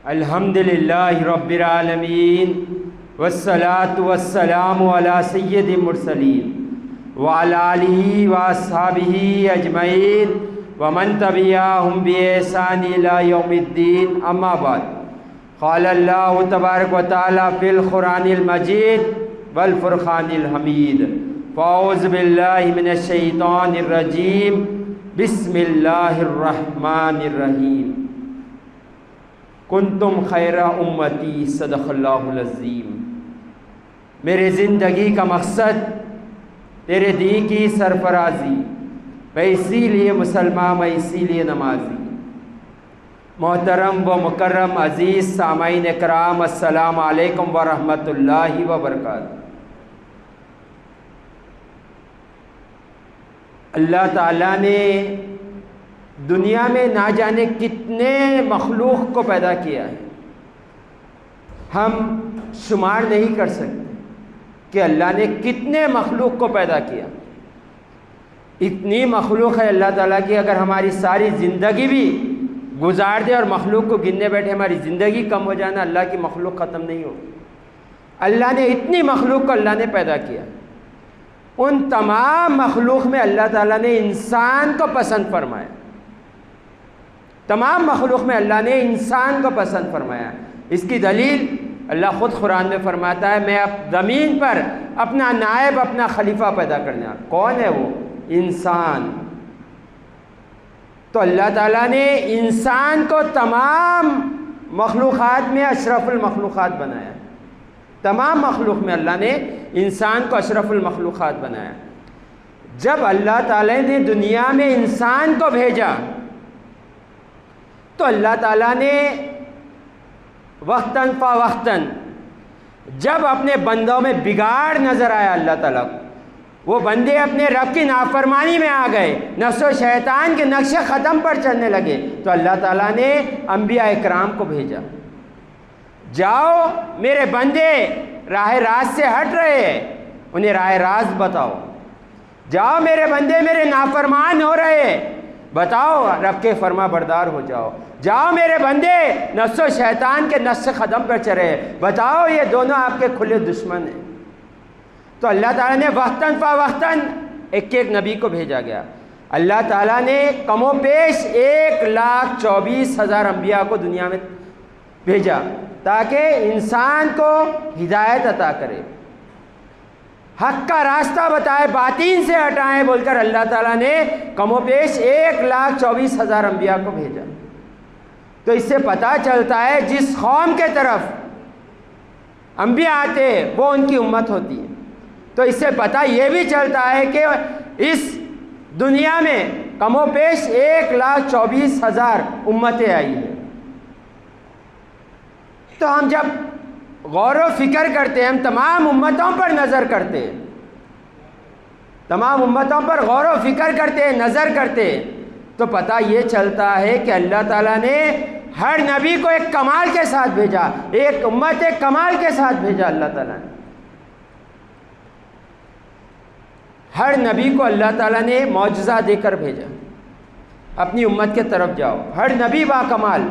الحمدللہ رب العالمین والصلاة والسلام علی سید المرسلین وعلی آلہ واصحابہ اجمعین ومن تبعہم بإحسان الی یوم الدین، اما بعد۔ قال اللہ تبارک و تعالی فی القرآن المجید والفرقان الحمید، فاعوذ باللہ من الشیطان الرجیم، بسم اللہ الرحمن الرحیم۔ کنتم خیر امتی، صدق اللہ العظیم۔ میرے زندگی کا مقصد تیرے دین کی سرفرازی، میں اسی لیے مسلمان، میں اسی لیے نمازی۔ محترم و مکرم عزیز سامعین کرام، السلام علیکم ورحمۃ اللہ وبرکاتہ۔ اللہ تعالیٰ نے دنیا میں نہ جانے کتنے مخلوق کو پیدا کیا ہے، ہم شمار نہیں کر سکتے کہ اللہ نے کتنے مخلوق کو پیدا کیا۔ اتنی مخلوق ہے اللہ تعالیٰ کی، اگر ہماری ساری زندگی بھی گزار دے اور مخلوق کو گننے بیٹھے، ہماری زندگی کم ہو جانا، اللہ کی مخلوق ختم نہیں ہوگی۔ اللہ نے اتنی مخلوق کو اللہ نے پیدا کیا۔ ان تمام مخلوق میں اللہ تعالیٰ نے انسان کو پسند فرمایا، تمام مخلوق میں اللہ نے انسان کو پسند فرمایا۔ اس کی دلیل اللہ خود قرآن میں فرماتا ہے، میں اب زمین پر اپنا نائب، اپنا خلیفہ پیدا کرنے آیا۔ کون ہے وہ؟ انسان۔ تو اللہ تعالیٰ نے انسان کو تمام مخلوقات میں اشرف المخلوقات بنایا۔ تمام مخلوق میں اللہ نے انسان کو اشرف المخلوقات بنایا۔ جب اللہ تعالیٰ نے دنیا میں انسان کو بھیجا تو اللہ تعالیٰ نے وقتاً فوقتاً جب اپنے بندوں میں بگاڑ نظر آیا اللہ تعالیٰ کو، وہ بندے اپنے رب کی نافرمانی میں آ گئے، نفس و شیطان کے نقش ختم پر چلنے لگے، تو اللہ تعالیٰ نے انبیاء اکرام کو بھیجا۔ جاؤ میرے بندے راہ راست سے ہٹ رہے ہیں، انہیں راہ راست بتاؤ۔ جاؤ میرے بندے میرے نافرمان ہو رہے ہیں، بتاؤ رب کے فرما بردار ہو جاؤ۔ جاؤ میرے بندے نفس و شیطان کے نقش قدم پر چلے، بتاؤ یہ دونوں آپ کے کھلے دشمن ہیں۔ تو اللہ تعالیٰ نے وقتاً فوقتاً ایک ایک نبی کو بھیجا گیا۔ اللہ تعالیٰ نے کم و بیش 1,24,000 انبیاء کو دنیا میں بھیجا تاکہ انسان کو ہدایت عطا کرے، حق کا راستہ بتائے، باطل سے ہٹائیں بول کر اللہ تعالیٰ نے کم و بیش 1,24,000 انبیاء کو بھیجا۔ تو اس سے پتہ چلتا ہے جس قوم کے طرف انبیاء آتے وہ ان کی امت ہوتی ہے۔ تو اس سے پتہ یہ بھی چلتا ہے کہ اس دنیا میں کم و بیش 1,24,000 امتیں آئی ہیں۔ تو ہم جب غور و فکر کرتے ہیں، ہم تمام امتوں پر نظر کرتے ہیں، تمام امتوں پر غور و فکر کرتے ہیں، نظر کرتے ہیں، تو پتہ یہ چلتا ہے کہ اللہ تعالیٰ نے ہر نبی کو ایک کمال کے ساتھ بھیجا، ایک امت ایک کمال کے ساتھ بھیجا اللہ تعالیٰ نے۔ ہر نبی کو اللہ تعالیٰ نے معجزہ دے کر بھیجا، اپنی امت کے طرف جاؤ، ہر نبی با کمال۔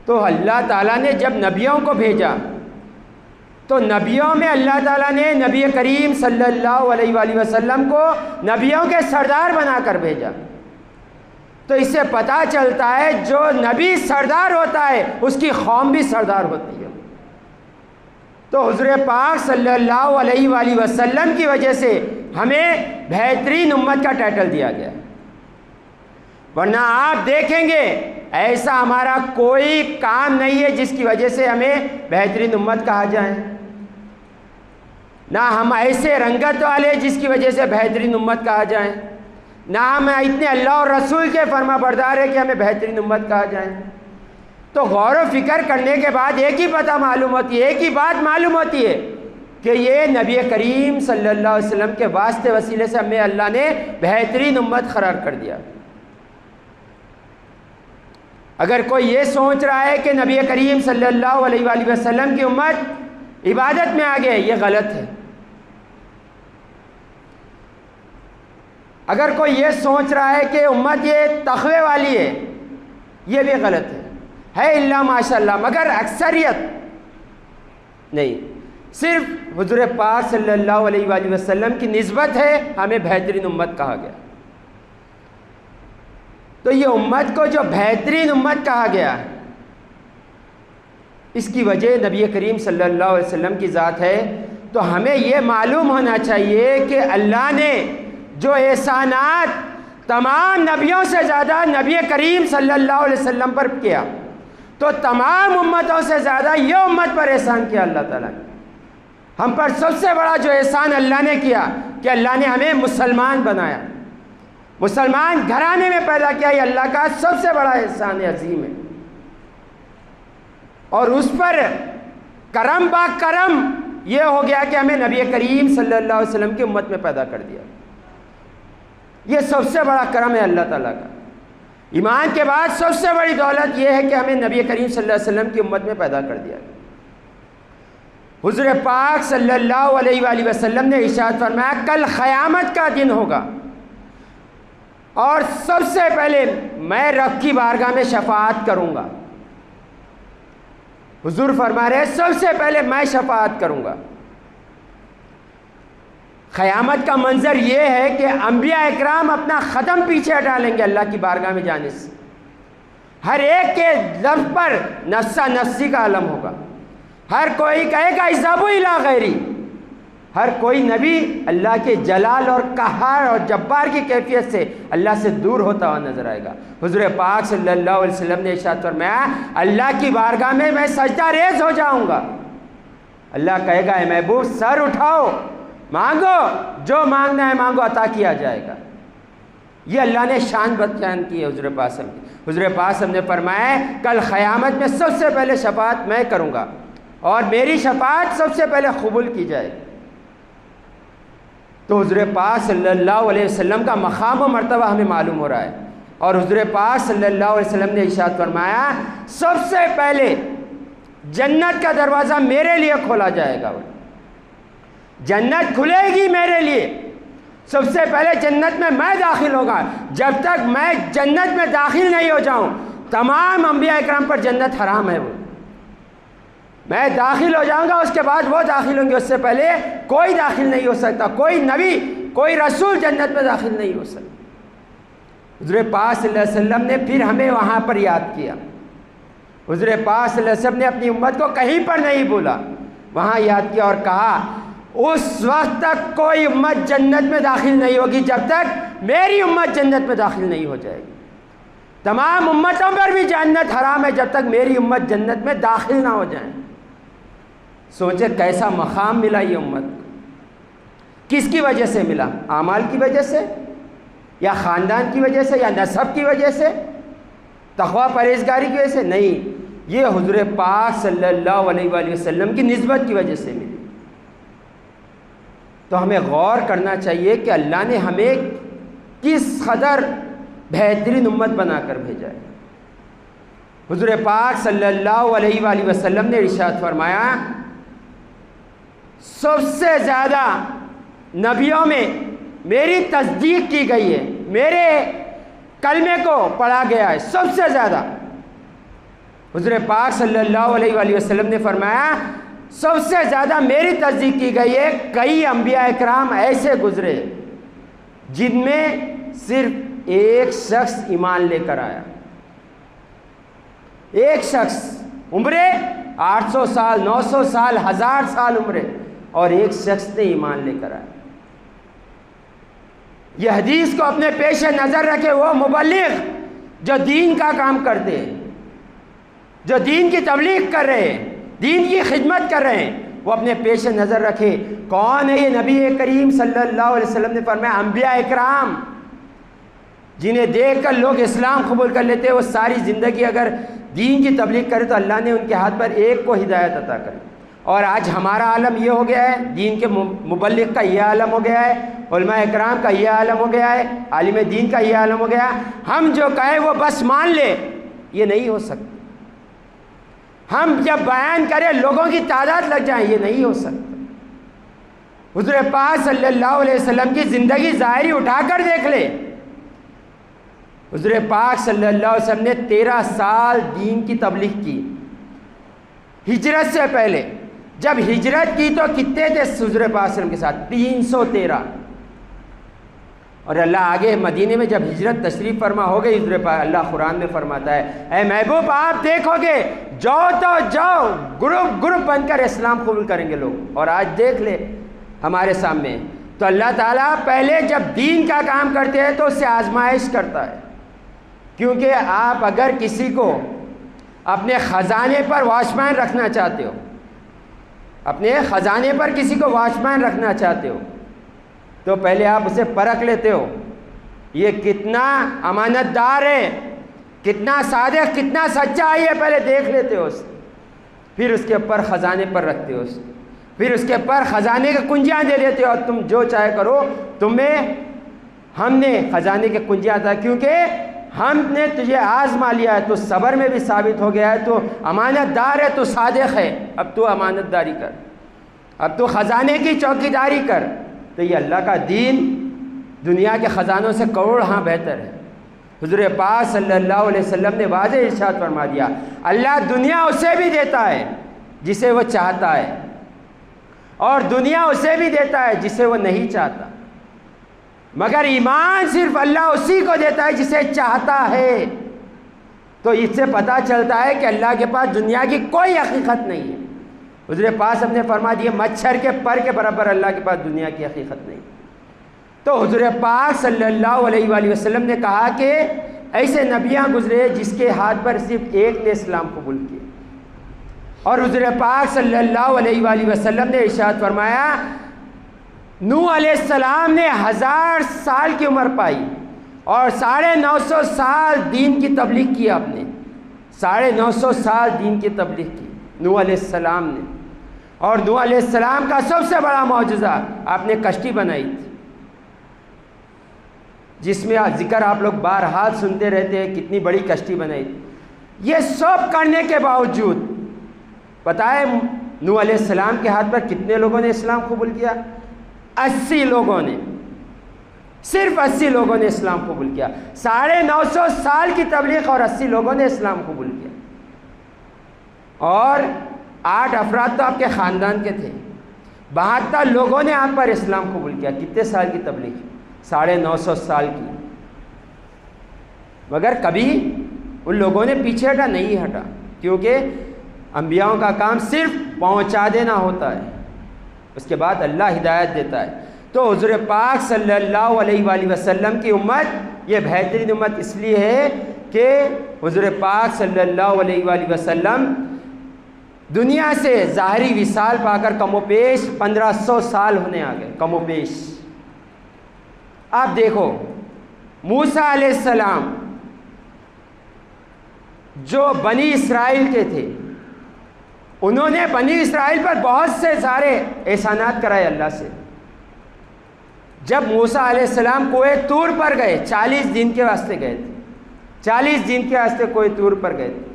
تو اللہ تعالیٰ نے جب نبیوں کو بھیجا تو نبیوں میں اللہ تعالیٰ نے نبی کریم صلی اللہ علیہ وآلہ وسلم کو نبیوں کے سردار بنا کر بھیجا۔ تو اس سے پتہ چلتا ہے جو نبی سردار ہوتا ہے اس کی قوم بھی سردار ہوتی ہے۔ تو حضور پاک صلی اللہ علیہ وآلہ وسلم کی وجہ سے ہمیں بہترین امت کا ٹائٹل دیا گیا، ورنہ آپ دیکھیں گے ایسا ہمارا کوئی کام نہیں ہے جس کی وجہ سے ہمیں بہترین امت کہا جائے، نہ ہم ایسے رنگت والے جس کی وجہ سے بہترین امت کہا جائے، نہ ہم اتنے اللہ اور رسول کے فرما بردار ہے کہ ہمیں بہترین امت کہا جائے۔ تو غور و فکر کرنے کے بعد ایک ہی پتہ معلوم ہوتی ہے، ایک ہی بات معلوم ہوتی ہے کہ یہ نبی کریم صلی اللہ علیہ وسلم کے واسطے وسیلے سے ہمیں اللہ نے بہترین امت قرار کر دیا۔ اگر کوئی یہ سوچ رہا ہے کہ نبی کریم صلی اللہ علیہ وآلہ وسلم کی امت عبادت میں آگے، یہ غلط ہے۔ اگر کوئی یہ سوچ رہا ہے کہ امت یہ تقوی والی ہے، یہ بھی غلط ہے اللہ ماشاء اللہ، مگر اکثریت نہیں، صرف حضور پاک صلی اللہ علیہ وآلہ وسلم کی نسبت ہے ہمیں بہترین امت کہا گیا۔ تو یہ امت کو جو بہترین امت کہا گیا، اس کی وجہ نبی کریم صلی اللہ علیہ وسلم کی ذات ہے۔ تو ہمیں یہ معلوم ہونا چاہیے کہ اللہ نے جو احسانات تمام نبیوں سے زیادہ نبی کریم صلی اللہ علیہ وسلم پر کیا، تو تمام امتوں سے زیادہ یہ امت پر احسان کیا اللہ تعالیٰ نے۔ ہم پر سب سے بڑا جو احسان اللہ نے کیا کہ اللہ نے ہمیں مسلمان بنایا، مسلمان گھرانے میں پیدا کیا، یہ اللہ کا سب سے بڑا احسان عظیم ہے۔ اور اس پر کرم با کرم یہ ہو گیا کہ ہمیں نبی کریم صلی اللہ علیہ وسلم کی امت میں پیدا کر دیا۔ یہ سب سے بڑا کرم ہے اللہ تعالیٰ کا۔ ایمان کے بعد سب سے بڑی دولت یہ ہے کہ ہمیں نبی کریم صلی اللہ علیہ وسلم کی امت میں پیدا کر دیا۔ حضور پاک صلی اللہ علیہ وآلہ وسلم نے ارشاد فرمایا کل قیامت کا دن ہوگا اور سب سے پہلے میں رب کی بارگاہ میں شفاعت کروں گا۔ حضور فرما رہے ہیں سب سے پہلے میں شفاعت کروں گا۔ قیامت کا منظر یہ ہے کہ انبیاء اکرام اپنا قدم پیچھے ڈالیں گے اللہ کی بارگاہ میں جانے سے، ہر ایک کے لفظ پر نفسا نفسی کا عالم ہوگا، ہر کوئی کہے گا اذهبوا الی غیری، ہر کوئی نبی اللہ کے جلال اور قہار اور جبار کی کیفیت سے اللہ سے دور ہوتا ہوا نظر آئے گا۔ حضور پاک صلی اللہ علیہ وسلم نے ارشاد فرمایا اللہ کی بارگاہ میں سجدہ ریز ہو جاؤں گا۔ اللہ کہے گا اے محبوب سر اٹھاؤ، مانگو، جو مانگنا ہے مانگو، عطا کیا جائے گا۔ یہ اللہ نے شان بیان کی ہے حضور پاک صلی اللہ علیہ وسلم۔ حضور پاک صلی اللہ علیہ وسلم نے فرمایا کل قیامت میں سب سے پہلے شفاعت میں کروں گا اور میری شفاعت سب سے پہلے قبول کی جائے گی۔ تو حضور پاک صلی اللہ علیہ وسلم کا مقام و مرتبہ ہمیں معلوم ہو رہا ہے، اور حضور پاک صلی اللہ علیہ وسلم نے ارشاد فرمایا سب سے پہلے جنت کا دروازہ میرے لیے کھولا جائے گا، جنت کھلے گی میرے لیے، سب سے پہلے جنت میں داخل ہوگا۔ جب تک میں جنت میں داخل نہیں ہو جاؤں تمام انبیاء اکرام پر جنت حرام ہے، وہ میں داخل ہو جاؤں گا، اس کے بعد وہ داخل ہوں گے، اس سے پہلے کوئی داخل نہیں ہو سکتا، کوئی نبی کوئی رسول جنت میں داخل نہیں ہو سکتا۔ حضور پاک صلی اللہ علیہ وسلم نے پھر ہمیں وہاں پر یاد کیا، حضور پاک صلی اللہ علیہ وسلم نے اپنی امت کو کہیں پر نہیں بولا، وہاں یاد کیا اور کہا اس وقت تک کوئی امت جنت میں داخل نہیں ہوگی جب تک میری امت جنت میں داخل نہیں ہو جائے گی۔ تمام امتوں پر بھی جنت حرام ہے جب تک میری امت جنت میں داخل نہ ہو جائیں۔ سوچے کیسا مقام ملا یہ امت کو، کس کی وجہ سے ملا؟ اعمال کی وجہ سے یا خاندان کی وجہ سے یا نسب کی وجہ سے، تقوی پرہیزگاری کی وجہ سے؟ نہیں، یہ حضور پاک صلی اللہ علیہ وآلہ وسلم کی نسبت کی وجہ سے ملی۔ تو ہمیں غور کرنا چاہیے کہ اللہ نے ہمیں کس قدر بہترین امت بنا کر بھیجا ہے۔ حضور پاک صلی اللہ علیہ وآلہ وسلم نے ارشاد فرمایا سب سے زیادہ نبیوں میں میری تصدیق کی گئی ہے، میرے کلمے کو پڑھا گیا ہے سب سے زیادہ۔ حضور پاک صلی اللہ علیہ وآلہ وسلم نے فرمایا سب سے زیادہ میری تصدیق کی گئی ہے۔ کئی انبیاء اکرام ایسے گزرے جن میں صرف ایک شخص ایمان لے کر آیا، ایک شخص، عمرے 800 سال 900 سال 1000 سال عمرے، اور ایک شخص نے ایمان لے کر آیا۔ یہ حدیث کو اپنے پیش نظر رکھے وہ مبلغ جو دین کا کام کرتے ہیں، جو دین کی تبلیغ کر رہے ہیں، دین کی خدمت کر رہے ہیں، وہ اپنے پیش نظر رکھے کون ہے یہ نبی کریم صلی اللہ علیہ وسلم نے فرمایا انبیاء اکرام جنہیں دیکھ کر لوگ اسلام قبول کر لیتے، وہ ساری زندگی اگر دین کی تبلیغ کرے تو اللہ نے ان کے ہاتھ پر ایک کو ہدایت عطا کر۔ اور آج ہمارا عالم یہ ہو گیا ہے، دین کے مبلغ کا یہ عالم ہو گیا ہے، علماء اکرام کا یہ عالم ہو گیا ہے، عالم دین کا یہ عالم ہو گیا ہے، ہم جو کہیں وہ بس مان لے، یہ نہیں ہو سکتا۔ ہم جب بیان کریں لوگوں کی تعداد لگ جائیں، یہ نہیں ہو سکتا۔ حضور پاک صلی اللہ علیہ وسلم کی زندگی ظاہری اٹھا کر دیکھ لے. حضور پاک صلی اللہ علیہ وسلم نے 13 سال دین کی تبلیغ کی ہجرت سے پہلے. جب ہجرت کی تو کتنے تھے حضور پاک صلی اللہ علیہ وسلم کے ساتھ؟ 313. اور اللہ آگے مدینے میں جب ہجرت تشریف فرما ہو گئی حضور پاک، اللہ قرآن میں فرماتا ہے اے محبوب آپ دیکھو گے جاؤ تو جاؤ، گروپ گروپ بن کر اسلام قبول کریں گے لوگ. اور آج دیکھ لے ہمارے سامنے. تو اللہ تعالیٰ پہلے جب دین کا کام کرتے ہیں تو اس سے آزمائش کرتا ہے. کیونکہ آپ اگر کسی کو اپنے خزانے پر واچ مین رکھنا چاہتے ہو، اپنے خزانے پر کسی کو واچ مین رکھنا چاہتے ہو، تو پہلے آپ اسے پرکھ لیتے ہو یہ کتنا امانت دار ہے، کتنا صادق، کتنا سچا ہے، یہ پہلے دیکھ لیتے ہو اسے. پھر اس کے اوپر خزانے پر رکھتے ہو اسے، پھر اس کے اوپر خزانے کے کنجیاں دے دیتے ہو، تم جو چاہے کرو، تمہیں ہم نے خزانے کے کنجیاں تھا کیونکہ ہم نے تجھے آزما لیا ہے، تو صبر میں بھی ثابت ہو گیا ہے، تو امانت دار ہے، تو صادق ہے، اب تو امانت داری کر، اب تو خزانے کی چوکی داری کر. تو یہ اللہ کا دین دنیا کے خزانوں سے کروڑ ہاں بہتر ہے. حضور پاک صلی اللہ علیہ وسلم نے واضح ارشاد فرما دیا اللہ دنیا اسے بھی دیتا ہے جسے وہ چاہتا ہے، اور دنیا اسے بھی دیتا ہے جسے وہ نہیں چاہتا، مگر ایمان صرف اللہ اسی کو دیتا ہے جسے چاہتا ہے. تو اس سے پتہ چلتا ہے کہ اللہ کے پاس دنیا کی کوئی حقیقت نہیں ہے. حضور پاک نے فرما دیا مچھر کے پر کے برابر اللہ کے پاس دنیا کی حقیقت نہیں. تو حضور پاک صلی اللہ علیہ وآلہ وسلم نے کہا کہ ایسے نبیاں گزرے جس کے ہاتھ پر صرف ایک نے اسلام قبول کیا. اور حضور پاک صلی اللہ علیہ وآلہ وسلم نے ارشاد فرمایا نوح علیہ السلام نے 1000 سال کی عمر پائی اور 950 سال دین کی تبلیغ کی. آپ نے 950 سال دین کی تبلیغ کی نوح علیہ السلام نے. اور نوح علیہ السلام کا سب سے بڑا معجزہ آپ نے کشتی بنائی تھی، جس میں ذکر آپ لوگ بہرحال سنتے رہتے ہیں کتنی بڑی کشتی بنائی تھی. یہ سب کرنے کے باوجود پتہ ہے نوح علیہ السلام کے ہاتھ پر کتنے لوگوں نے اسلام قبول کیا؟ 80 لوگوں نے، صرف 80 لوگوں نے اسلام قبول کیا. 950 سال کی تبلیغ اور 80 لوگوں نے اسلام قبول کیا. اور 8 افراد تو آپ کے خاندان کے تھے، 72 لوگوں نے آپ پر اسلام قبول کیا. کتنے سال کی تبلیغ؟ 950 سال کی. مگر کبھی ان لوگوں نے پیچھے ہٹا نہیں ہٹا، کیونکہ انبیاءوں کا کام صرف پہنچا دینا ہوتا ہے، اس کے بعد اللہ ہدایت دیتا ہے. تو حضور پاک صلی اللہ علیہ وآلہ وسلم کی امت یہ بہترین امت اس لیے ہے کہ حضور پاک صلی اللہ علیہ وآلہ وسلم دنیا سے ظاہری وصال پا کر کم و بیش 1500 سال ہونے آ گئے، کم و بیش. آپ دیکھو موسیٰ علیہ السلام جو بنی اسرائیل کے تھے، انہوں نے بنی اسرائیل پر بہت سے سارے احسانات کرائے اللہ سے. جب موسیٰ علیہ السلام کوہ طور پر گئے، 40 دن کے واسطے گئے تھے، 40 دن کے واسطے کوہ طور پر گئے تھے.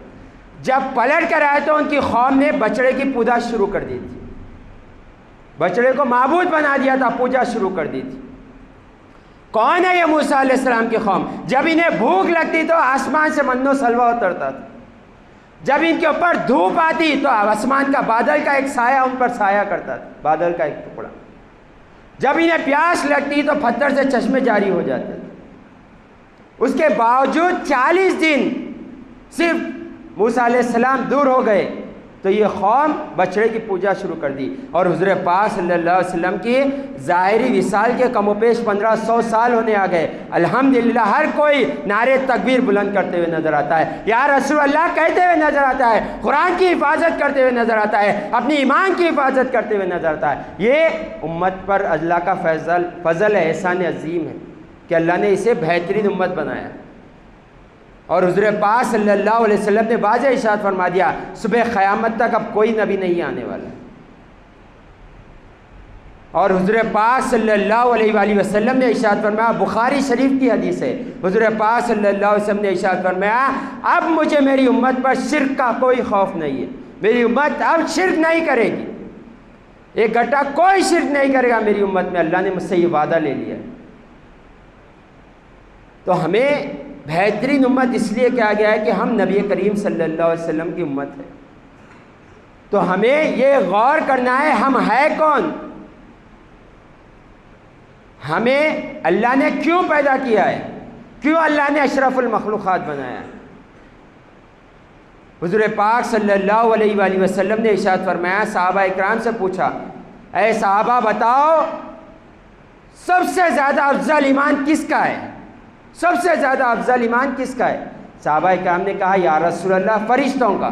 جب پلٹ کر آئے تو ان کی قوم نے بچڑے کی پوجا شروع کر دی تھی، بچڑے کو معبود بنا دیا تھا، پوجا شروع کر دی تھی. کون ہے یہ موسیٰ علیہ السلام کی قوم؟ جب انہیں بھوک لگتی تو آسمان سے من و سلوہ اترتا تھا، جب ان کے اوپر دھوپ آتی تو آسمان کا بادل کا ایک سایہ ان پر سایہ کرتا تھا، بادل کا ایک ٹکڑا. جب انہیں پیاس لگتی تو پتھر سے چشمے جاری ہو جاتے تھے. اس کے باوجود 40 دن صرف موسیٰ علیہ السلام دور ہو گئے تو یہ قوم بچڑے کی پوجا شروع کر دی. اور حضور پاک صلی اللہ علیہ وسلم کی ظاہری وصال کے کم و بیش 1500 سال ہونے آ گئے. الحمدللہ ہر کوئی نعرے تکبیر بلند کرتے ہوئے نظر آتا ہے، یا رسول اللہ کہتے ہوئے نظر آتا ہے، قرآن کی حفاظت کرتے ہوئے نظر آتا ہے، اپنی ایمان کی حفاظت کرتے ہوئے نظر آتا ہے. یہ امت پر اللہ کا فضل ہے، احسان عظیم ہے کہ اللہ نے اسے بہترین امت بنایا. اور حضور پاک صلی اللہ علیہ وسلم نے واضح ارشاد فرما دیا صبح قیامت تک اب کوئی نبی نہیں آنے والا. اور حضور پاک صلی اللہ علیہ وآلہ وسلم نے ارشاد فرمایا، بخاری شریف کی حدیث ہے، حضور پاک صلی اللہ علیہ وسلم نے ارشاد فرمایا اب مجھے میری امت پر شرک کا کوئی خوف نہیں ہے، میری امت اب شرک نہیں کرے گی. ایک گھٹا کوئی شرک نہیں کرے گا میری امت میں، اللہ نے مجھ سے یہ وعدہ لے لیا۔ تو ہمیں بہترین امت اس لیے کہا گیا ہے کہ ہم نبی کریم صلی اللہ علیہ وسلم کی امت ہے۔ تو ہمیں یہ غور کرنا ہے ہم ہے کون، ہمیں اللہ نے کیوں پیدا کیا ہے، کیوں اللہ نے اشرف المخلوقات بنایا ہے۔ حضور پاک صلی اللہ علیہ وآلہ وسلم نے ارشاد فرمایا، صحابہ اکرام سے پوچھا، اے صحابہ بتاؤ سب سے زیادہ افضل ایمان کس کا ہے، سب سے زیادہ افضل ایمان کس کا ہے؟ صحابہ اکرام نے کہا یا رسول اللہ فرشتوں کا۔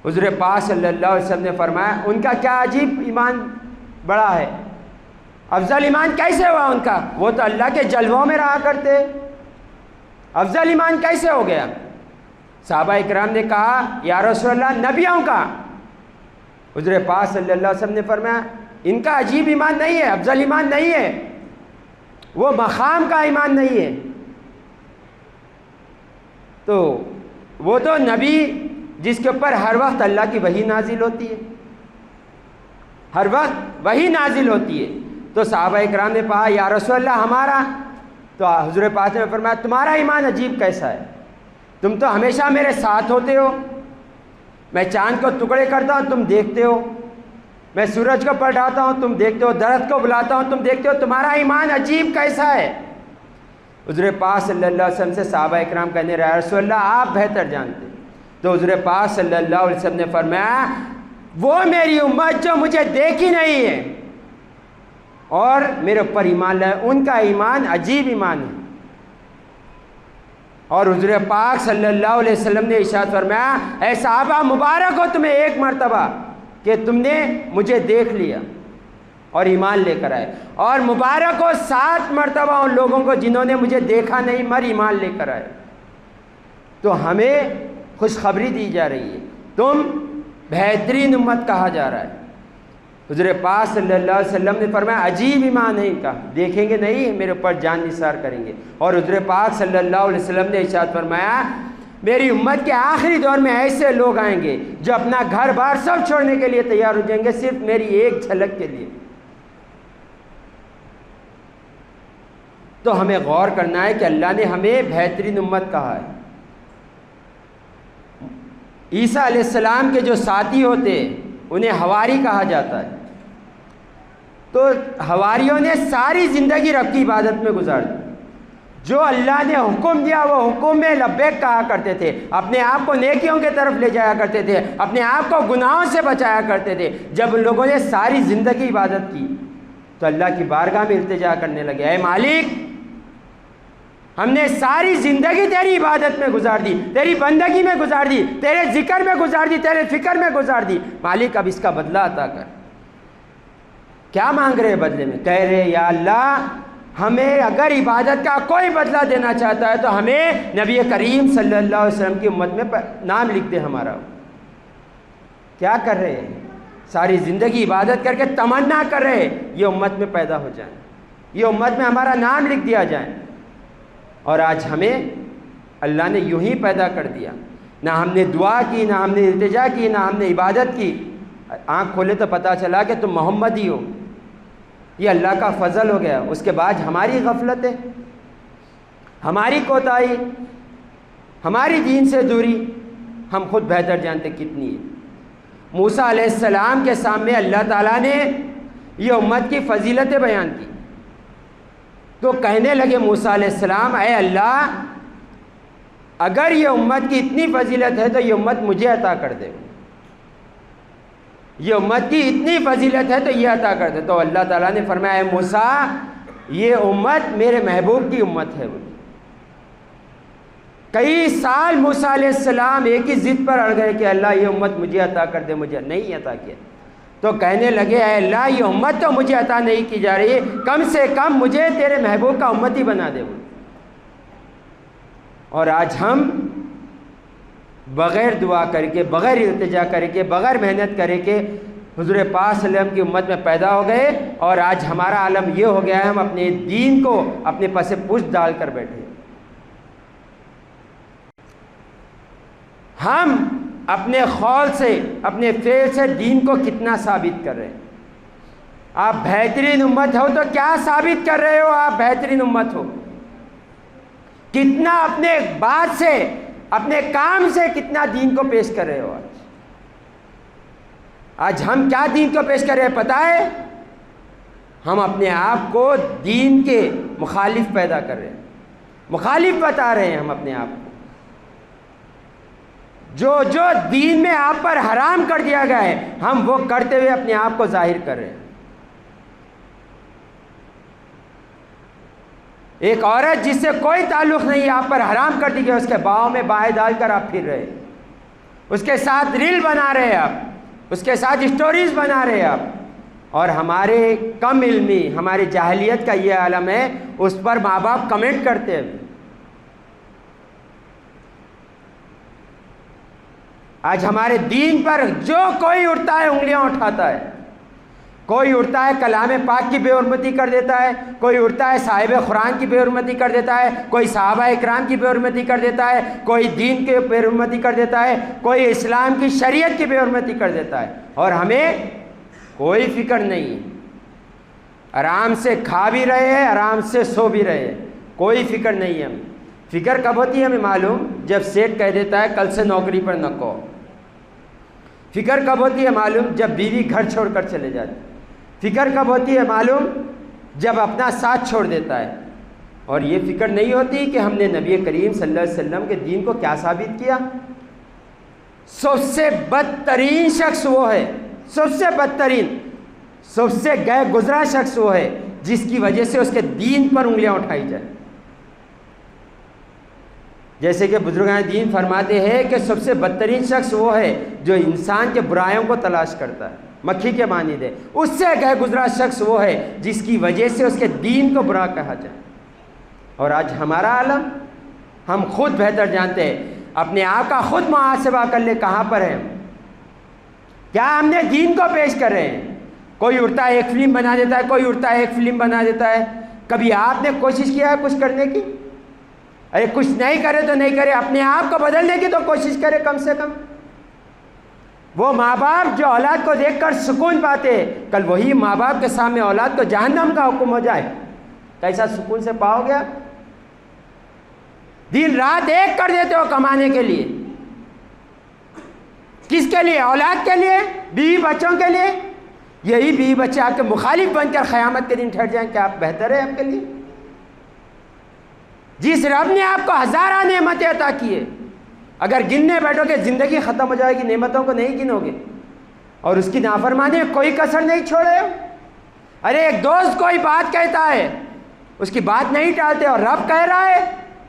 حضور پاک صلی اللہ علیہ وسلم نے فرمایا ان کا کیا عجیب ایمان بڑا ہے، افضل ایمان کیسے ہوا ان کا، وہ تو اللہ کے جلووں میں رہا کرتے، افضل ایمان کیسے ہو گیا؟ صحابہ اکرام نے کہا یا رسول اللہ نبیوں کا۔ حضور پاک صلی اللہ علیہ وسلم نے فرمایا ان کا عجیب ایمان نہیں ہے، افضل ایمان نہیں ہے، وہ مقام کا ایمان نہیں ہے۔ تو وہ تو نبی جس کے اوپر ہر وقت اللہ کی وحی نازل ہوتی ہے، ہر وقت وحی نازل ہوتی ہے۔ تو صحابہ اکرام نے کہا یا رسول اللہ ہمارا، تو حضور پاک نے فرمایا تمہارا ایمان عجیب کیسا ہے، تم تو ہمیشہ میرے ساتھ ہوتے ہو، میں چاند کو ٹکڑے کرتا ہوں تم دیکھتے ہو، میں سورج کو پلٹاتا ہوں تم دیکھتے ہو، درخت کو بلاتا ہوں تم دیکھتے ہو، تمہارا ایمان عجیب کیسا ہے؟ حضور پاک صلی اللہ علیہ وسلم سے صحابہ اکرام کہنے رہے رسول اللہ آپ بہتر جانتے۔ تو حضور پاک صلی اللہ علیہ وسلم نے فرمایا وہ میری امت جو مجھے دیکھی نہیں ہے اور میرے اوپر ایمان لائے ان کا ایمان عجیب ایمان ہے۔ اور حضور پاک صلی اللہ علیہ وسلم نے ارشاد فرمایا اے صحابہ مبارک ہو تمہیں ایک مرتبہ کہ تم نے مجھے دیکھ لیا اور ایمان لے کر آئے، اور مبارک ہو 7 مرتبہ ان لوگوں کو جنہوں نے مجھے دیکھا نہیں مر ایمان لے کر آئے۔ تو ہمیں خوشخبری دی جا رہی ہے، تم بہترین امت کہا جا رہا ہے۔ حضور پاک صلی اللہ علیہ وسلم نے فرمایا عجیب ایمان ہے ان کا، دیکھیں گے نہیں میرے اوپر جان نثار کریں گے۔ اور حضور پاک صلی اللہ علیہ وسلم نے ارشاد فرمایا میری امت کے آخری دور میں ایسے لوگ آئیں گے جو اپنا گھر بار سب چھوڑنے کے لیے تیار ہو جائیں گے صرف میری ایک جھلک کے لیے۔ تو ہمیں غور کرنا ہے کہ اللہ نے ہمیں بہترین امت کہا ہے۔ عیسیٰ علیہ السلام کے جو ساتھی ہوتے انہیں حواری کہا جاتا ہے۔ تو حواریوں نے ساری زندگی رب کی عبادت میں گزار دی، جو اللہ نے حکم دیا وہ حکم میں لبیک کہا کرتے تھے، اپنے آپ کو نیکیوں کے طرف لے جایا کرتے تھے، اپنے آپ کو گناہوں سے بچایا کرتے تھے۔ جب ان لوگوں نے ساری زندگی عبادت کی تو اللہ کی بارگاہ میں التجا کرنے لگے اے مالک ہم نے ساری زندگی تیری عبادت میں گزار دی، تیری بندگی میں گزار دی، تیرے ذکر میں گزار دی، تیرے فکر میں گزار دی، مالک اب اس کا بدلہ عطا کر۔ کیا مانگ رہے بدلے میں؟ کہہ رہے یا اللہ ہمیں اگر عبادت کا کوئی بدلہ دینا چاہتا ہے تو ہمیں نبی کریم صلی اللہ علیہ وسلم کی امت میں نام لکھ دے ہمارا۔ کیا کر رہے ہیں؟ ساری زندگی عبادت کر کے تمنا کر رہے یہ امت میں پیدا ہو جائیں، یہ امت میں ہمارا نام لکھ دیا جائے۔ اور آج ہمیں اللہ نے یوں ہی پیدا کر دیا، نہ ہم نے دعا کی، نہ ہم نے التجا کی، نہ ہم نے عبادت کی۔ آنکھ کھولے تو پتہ چلا کہ تم محمدی ہو، یہ اللہ کا فضل ہو گیا۔ اس کے بعد ہماری غفلت ہے، ہماری کوتاہی، ہماری دین سے دوری ہم خود بہتر جانتے کتنی ہے۔ موسیٰ علیہ السلام کے سامنے اللہ تعالیٰ نے یہ امت کی فضیلتیں بیان کی تو کہنے لگے موسیٰ علیہ السلام اے اللہ اگر یہ امت کی اتنی فضیلت ہے تو یہ امت مجھے عطا کر دے، یہ امت کی اتنی فضیلت ہے تو یہ عطا کر دے۔ تو اللہ تعالیٰ نے فرمایا اے موسیٰ یہ امت میرے محبوب کی امت ہے۔ کئی سال موسیٰ علیہ السلام ایک ہی ضد پر اڑ گئے کہ اللہ یہ امت مجھے عطا کر دے، مجھے نہیں عطا کیا۔ تو کہنے لگے اے اللہ یہ امت تو مجھے عطا نہیں کی جا رہی، کم سے کم مجھے تیرے محبوب کا امتی بنا دے۔ اور آج ہم بغیر دعا کر کے، بغیر التجا کر کے، بغیر محنت کرے کے حضور پاک صلی اللہ علیہ وسلم کی امت میں پیدا ہو گئے، اور آج ہمارا عالم یہ ہو گیا ہے ہم اپنے دین کو اپنے پس پشت ڈال کر بیٹھے۔ ہم اپنے قول سے، اپنے فعل سے دین کو کتنا ثابت کر رہے ہیں؟ آپ بہترین امت ہو تو کیا ثابت کر رہے ہو آپ بہترین امت ہو؟ کتنا اپنے بات سے، اپنے کام سے کتنا دین کو پیش کر رہے ہو؟ آج ہم کیا دین کو پیش کر رہے ہیں پتہ ہے؟ ہم اپنے آپ کو دین کے مخالف پیدا کر رہے ہیں، مخالف بتا رہے ہیں ہم اپنے آپ کو۔ جو دین میں آپ پر حرام کر دیا گیا ہے ہم وہ کرتے ہوئے اپنے آپ کو ظاہر کر رہے ہیں۔ ایک عورت جس سے کوئی تعلق نہیں آپ پر حرام کر دی گئی، اس کے باؤں میں بائیں ڈال کر آپ پھر رہے، اس کے ساتھ ریل بنا رہے آپ، اس کے ساتھ اسٹوریز بنا رہے آپ، اور ہمارے کم علمی، ہماری جاہلیت کا یہ عالم ہے، اس پر ماں باپ کمنٹ کرتے ہیں۔ آج ہمارے دین پر جو کوئی اٹھتا ہے انگلیاں اٹھاتا ہے، کوئی اٹھتا ہے کلام پاک کی بے حرمتی کر دیتا ہے، کوئی اٹھتا ہے صاحب قرآن کی بے حرمتی کر دیتا ہے، کوئی صحابہ اکرام کی بے حرمتی کر دیتا ہے، کوئی دین کی بے حرمتی کر دیتا ہے، کوئی اسلام کی شریعت کی بے حرمتی کر دیتا ہے، اور ہمیں کوئی فکر نہیں، آرام سے کھا بھی رہے ہیں، آرام سے سو بھی رہے ہیں، کوئی فکر نہیں ہے ہمیں۔ فکر کب ہوتی ہے ہمیں معلوم؟ جب سیٹ کہہ دیتا ہے کل سے نوکری پر نہ کو۔ فکر کب ہوتی ہے معلوم؟ جب بیوی گھر چھوڑ کر چلے جاتی۔ فکر کب ہوتی ہے معلوم؟ جب اپنا ساتھ چھوڑ دیتا ہے۔ اور یہ فکر نہیں ہوتی کہ ہم نے نبی کریم صلی اللہ علیہ وسلم کے دین کو کیا ثابت کیا۔ سب سے بدترین شخص وہ ہے، سب سے بدترین، سب سے غیر گزرا شخص وہ ہے جس کی وجہ سے اس کے دین پر انگلیاں اٹھائی جائیں۔ جیسے کہ بزرگان دین فرماتے ہیں کہ سب سے بدترین شخص وہ ہے جو انسان کے برائیوں کو تلاش کرتا ہے، مکھی کے مانند ہے۔ اس سے غیر گزرا شخص وہ ہے جس کی وجہ سے اس کے دین کو برا کہا جائے۔ اور آج ہمارا عالم، ہم خود بہتر جانتے ہیں، اپنے آپ کا خود محاسبہ کر لے کہاں پر ہے، کیا ہم نے دین کو پیش کر رہے ہیں؟ کوئی اٹھتا ہے ایک فلم بنا دیتا ہے، کوئی اٹھتا ہے ایک فلم بنا دیتا ہے۔ کبھی آپ نے کوشش کیا ہے کچھ کرنے کی؟ ارے کچھ نہیں کرے تو نہیں کرے، اپنے آپ کو بدلنے کی تو کوشش کرے کم سے کم۔ وہ ماں باپ جو اولاد کو دیکھ کر سکون پاتے، کل وہی ماں باپ کے سامنے اولاد کو جہنم کا حکم ہو جائے، کیسا سکون سے پاؤ گے؟ دن رات ایک کر دیتے ہو کمانے کے لیے، کس کے لیے؟ اولاد کے لیے، بیوی بچوں کے لیے۔ یہی بیوی بچے آپ کے مخالف بن کر قیامت کے دن ٹھہر جائیں، کیا آپ بہتر ہے آپ کے لیے؟ جس رب نے آپ کو ہزارہ نعمتیں عطا کی ہے، اگر گننے بیٹھو گے زندگی ختم ہو جائے گی، نعمتوں کو نہیں گنو گے، اور اس کی نافرمانی میں کوئی کسر نہیں چھوڑے ہو۔ ارے ایک دوست کوئی بات کہتا ہے، اس کی بات نہیں ٹالتے، اور رب کہہ رہا ہے،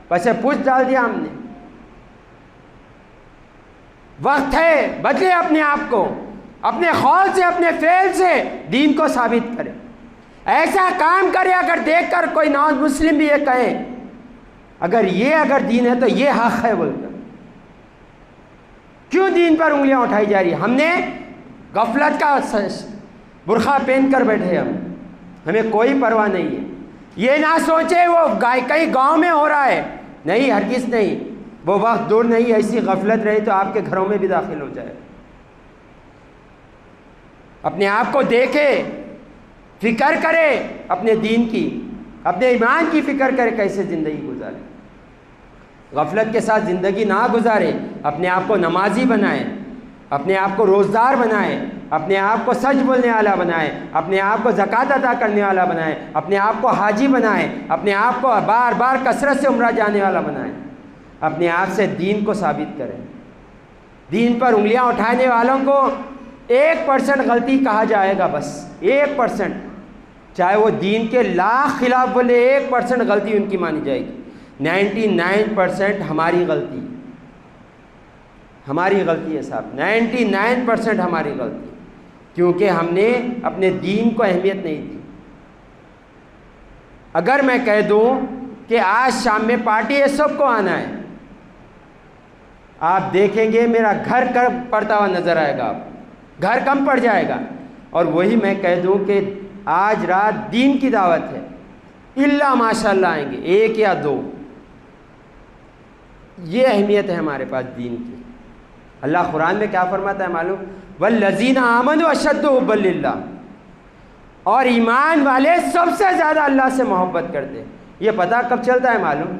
بس پوچھ ڈال دیا ہم نے۔ وقت ہے بدلے اپنے آپ کو، اپنے قول سے، اپنے فعل سے دین کو ثابت کرے، ایسا کام کرے اگر دیکھ کر کوئی نان مسلم بھی یہ کہے اگر دین ہے تو یہ حق ہے بول کر۔ کیوں دین پر انگلیاں اٹھائی جا رہی ہے؟ ہم نے غفلت کا برقع پہن کر بیٹھے، ہمیں کوئی پرواہ نہیں ہے۔ یہ نہ سوچے وہ کہیں گاؤں میں ہو رہا ہے، نہیں، ہرگز نہیں، وہ وقت دور نہیں، ایسی غفلت رہی تو آپ کے گھروں میں بھی داخل ہو جائے۔ اپنے آپ کو دیکھے، فکر کرے اپنے دین کی، اپنے ایمان کی فکر کرے، کیسے زندگی گزارے۔ غفلت کے ساتھ زندگی نہ گزارے، اپنے آپ کو نمازی بنائے، اپنے آپ کو روزدار بنائے، اپنے آپ کو سچ بولنے والا بنائے، اپنے آپ کو زکوٰۃ ادا کرنے والا بنائے، اپنے آپ کو حاجی بنائے، اپنے آپ کو بار بار کثرت سے عمرہ جانے والا بنائے، اپنے آپ سے دین کو ثابت کرے۔ دین پر انگلیاں اٹھانے والوں کو 1% غلطی کہا جائے گا، بس 1%، چاہے وہ دین کے لاکھ خلاف بولے، 1% غلطی ان کی مانی جائے گی۔ 99% ہماری غلطی، ہماری غلطی ہے صاحب، 99% ہماری غلطی، کیونکہ ہم نے اپنے دین کو اہمیت نہیں دی۔ اگر میں کہہ دوں کہ آج شام میں پارٹی ہے، سب کو آنا ہے، آپ دیکھیں گے میرا گھر کم پڑتا ہوا نظر آئے گا، آپ گھر کم پڑ جائے گا۔ اور وہی میں کہہ دوں کہ آج رات دین کی دعوت ہے، اللہ ماشاء اللہ آئیں گے 1 یا 2، یہ اہمیت ہے ہمارے پاس دین کی۔ اللہ قرآن میں کیا فرماتا ہے معلوم؟ والذین آمنوا اشد حبا للہ، اور ایمان والے سب سے زیادہ اللہ سے محبت کرتے ہیں۔ یہ پتہ کب چلتا ہے معلوم؟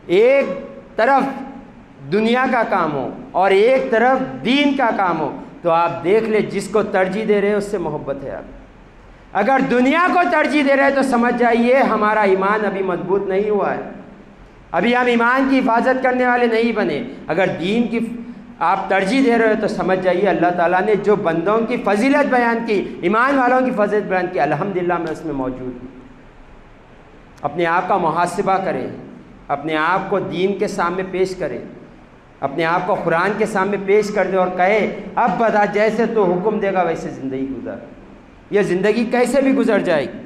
ایک طرف دنیا کا کام ہو اور ایک طرف دین کا کام ہو تو آپ دیکھ لیں جس کو ترجیح دے رہے ہیں اس سے محبت ہے آپ۔ اگر دنیا کو ترجیح دے رہے ہیں تو سمجھ جائیے ہمارا ایمان ابھی مضبوط نہیں ہوا ہے، ابھی ہم ایمان کی حفاظت کرنے والے نہیں بنے۔ اگر دین کی آپ ترجیح دے رہے ہو تو سمجھ جائیے اللہ تعالیٰ نے جو بندوں کی فضیلت بیان کی، ایمان والوں کی فضیلت بیان کی، الحمدللہ میں اس میں موجود ہوں۔ اپنے آپ کا محاسبہ کریں، اپنے آپ کو دین کے سامنے پیش کریں، اپنے آپ کو قرآن کے سامنے پیش کر دے اور کہے اب بتا جیسے تو حکم دے گا ویسے زندگی گزار۔ یہ زندگی کیسے بھی گزر جائے گی،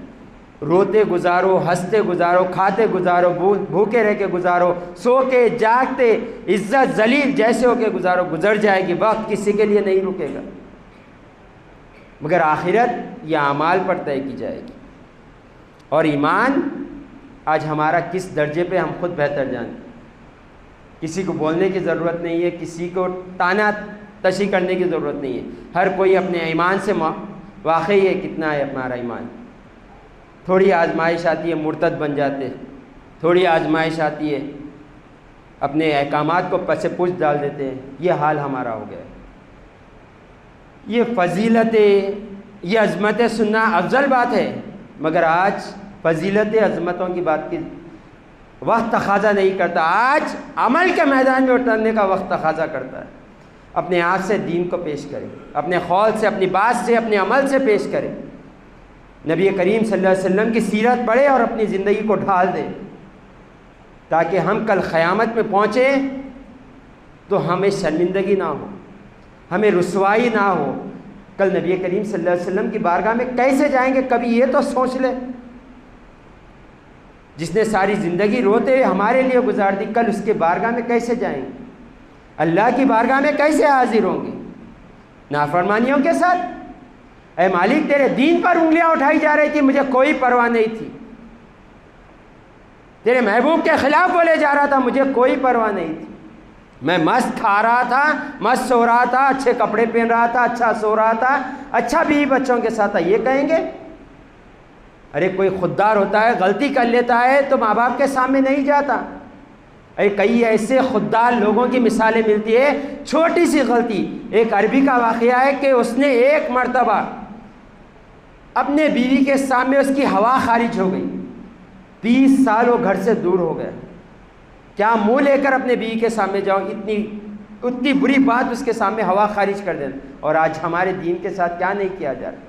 روتے گزارو، ہنستے گزارو، کھاتے گزارو، بھوکے رہ کے گزارو، سو کے جاگتے عزت ذلیل جیسے ہو کے گزارو، گزر جائے گی، وقت کسی کے لیے نہیں رکے گا، مگر آخرت یہ اعمال پر طے کی جائے گی۔ اور ایمان آج ہمارا کس درجے پہ ہم خود بہتر جانتے، کسی کو بولنے کی ضرورت نہیں ہے، کسی کو تانا تشی کرنے کی ضرورت نہیں ہے، ہر کوئی اپنے ایمان سے واقعی ہے کتنا ہے ہمارا ایمان۔ تھوڑی آزمائش آتی ہے مرتد بن جاتے، تھوڑی آزمائش آتی ہے اپنے احکامات کو پس پوچھ ڈال دیتے ہیں، یہ حال ہمارا ہو گیا ہے۔ یہ فضیلتیں، یہ عظمتیں سننا افضل بات ہے، مگر آج فضیلتیں عظمتوں کی بات کی وقت تقاضا نہیں کرتا، آج عمل کے میدان میں اترنے کا وقت تقاضا کرتا ہے۔ اپنے آپ سے دین کو پیش کریں، اپنے قول سے، اپنی بات سے، اپنے عمل سے پیش کریں، نبی کریم صلی اللہ علیہ وسلم کی سیرت پڑھیں اور اپنی زندگی کو ڈھال دیں، تاکہ ہم کل قیامت میں پہنچیں تو ہمیں شرمندگی نہ ہو، ہمیں رسوائی نہ ہو۔ کل نبی کریم صلی اللہ علیہ وسلم کی بارگاہ میں کیسے جائیں گے، کبھی یہ تو سوچ لیں۔ جس نے ساری زندگی روتے ہوئے ہمارے لیے گزار دی، کل اس کے بارگاہ میں کیسے جائیں گے، اللہ کی بارگاہ میں کیسے حاضر ہوں گے؟ نافرمانیوں کے ساتھ۔ اے مالک تیرے دین پر انگلیاں اٹھائی جا رہی تھی، مجھے کوئی پرواہ نہیں تھی، تیرے محبوب کے خلاف بولے جا رہا تھا، مجھے کوئی پرواہ نہیں تھی، میں مست کھا رہا تھا، مست سو رہا تھا، اچھے کپڑے پہن رہا تھا، اچھا سو رہا تھا، اچھا بیوی بچوں کے ساتھ تھا، یہ کہیں گے؟ ارے کوئی خوددار ہوتا ہے، غلطی کر لیتا ہے تو ماں باپ کے سامنے نہیں جاتا۔ ارے کئی ایسے خوددار لوگوں کی مثالیں ملتی ہے، چھوٹی سی غلطی۔ ایک عربی کا واقعہ ہے کہ اس نے ایک مرتبہ اپنے بیوی کے سامنے اس کی ہوا خارج ہو گئی، 30 سال وہ گھر سے دور ہو گیا۔ کیا منہ لے کر اپنے بیوی کے سامنے جاؤ، اتنی بری بات اس کے سامنے ہوا خارج کر دینا۔ اور آج ہمارے دین کے ساتھ کیا نہیں کیا جا رہا،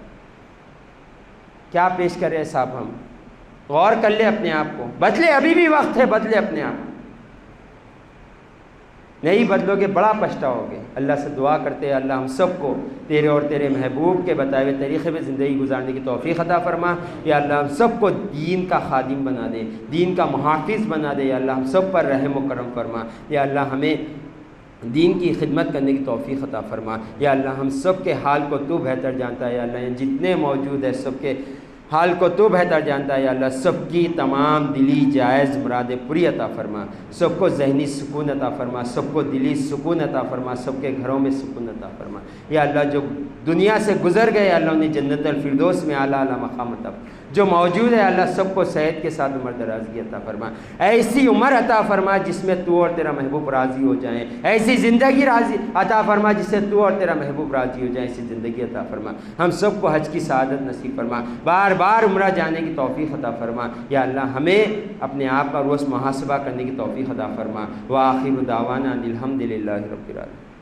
کیا پیش کرے صاحب؟ ہم غور کر لیں اپنے آپ کو، بدلے، ابھی بھی وقت ہے، بدلے اپنے آپ کو، نہیں بدلو گے بڑا پچھتاؤ گے۔ اللہ سے دعا کرتے ہیں اللہ ہم سب کو تیرے اور تیرے محبوب کے بتائے ہوئے طریقے میں زندگی گزارنے کی توفیق عطا فرما۔ یا اللہ ہم سب کو دین کا خادم بنا دے، دین کا محافظ بنا دے۔ یا اللہ ہم سب پر رحم و کرم فرما۔ یا اللہ ہمیں دین کی خدمت کرنے کی توفیق عطا فرما۔ یا اللہ ہم سب کے حال کو تو بہتر جانتا ہے۔ یا اللہ جتنے موجود ہیں سب کے حال کو تو بہتر جانتا ہے۔ یا اللہ سب کی تمام دلی جائز مرادیں پوری عطا فرما، سب کو ذہنی سکون عطا فرما، سب کو دلی سکون عطا فرما، سب کے گھروں میں سکون عطا فرما۔ یا اللہ جو دنیا سے گزر گئے اللہ انہیں جنت الفردوس میں اعلیٰ اعلیٰ مقام عطا فرما، جو موجود ہے اللہ سب کو صحت کے ساتھ عمر درازی عطا فرما، ایسی عمر عطا فرما جس میں تو اور تیرا محبوب راضی ہو جائیں، ایسی زندگی راضی عطا فرما جس سے تو اور تیرا محبوب راضی ہو جائیں، ایسی زندگی عطا فرما۔ ہم سب کو حج کی سعادت نصیب فرما، بار بار عمرہ جانے کی توفیق عطا فرما۔ یا اللہ ہمیں اپنے آپ کا روز محاسبہ کرنے کی توفیق عطا فرما۔ وآخر دعوانا الحمد للہ رب العالمین۔